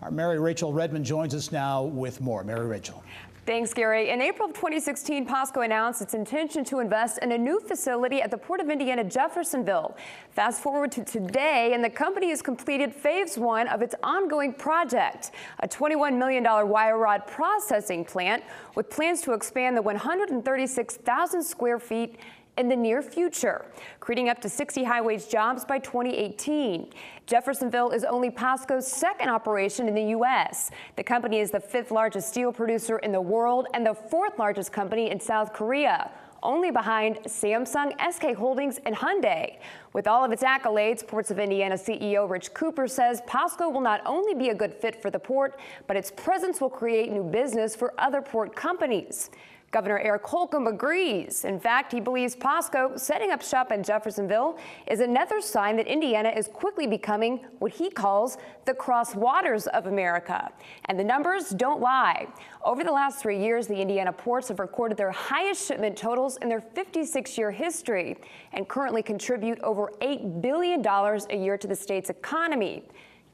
Our Mary Rachel Redmond joins us now with more. Mary Rachel. Thanks, Gary. In April of 2016, POSCO announced its intention to invest in a new facility at the Port of Indiana, Jeffersonville. Fast forward to today, and the company has completed phase one of its ongoing project, a $21 million wire rod processing plant with plans to expand the 136,000 square feet in the near future, creating up to 60 high-wage jobs by 2018. Jeffersonville is only POSCO's second operation in the U.S. The company is the fifth largest steel producer in the world and the fourth largest company in South Korea, only behind Samsung, SK Holdings, and Hyundai. With all of its accolades, Ports of Indiana CEO Rich Cooper says POSCO will not only be a good fit for the port, but its presence will create new business for other port companies. Governor Eric Holcomb agrees. In fact, he believes POSCO setting up shop in Jeffersonville is another sign that Indiana is quickly becoming what he calls the crosswaters of America. And the numbers don't lie. Over the last 3 years, the Indiana ports have recorded their highest shipment totals in their 56-year history and currently contribute over $8 billion a year to the state's economy.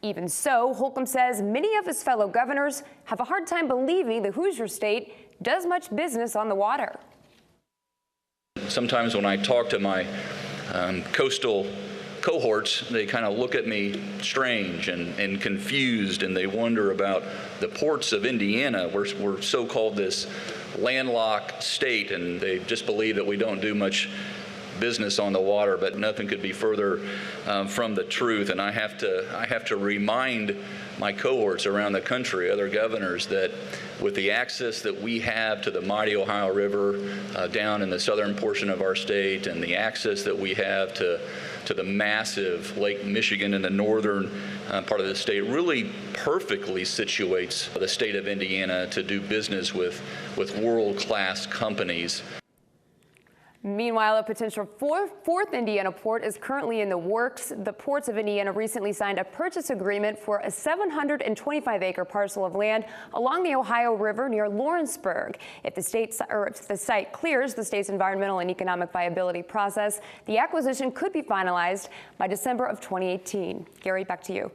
Even so, Holcomb says many of his fellow governors have a hard time believing the Hoosier state does much business on the water. Sometimes when I talk to my coastal cohorts, they kind of look at me strange and confused, and they wonder about the ports of Indiana. We're so-called this landlocked state, and they just believe that we don't do much business on the water, but nothing could be further from the truth. And I have to remind my cohorts around the country, other governors, that with the access that we have to the mighty Ohio River down in the southern portion of our state, and the access that we have to the massive Lake Michigan in the northern part of the state, really perfectly situates the state of Indiana to do business with world-class companies. Meanwhile, a potential fourth Indiana port is currently in the works. The Ports of Indiana recently signed a purchase agreement for a 725-acre parcel of land along the Ohio River near Lawrenceburg. If the site clears the state's environmental and economic viability process, the acquisition could be finalized by December of 2018. Gary, back to you.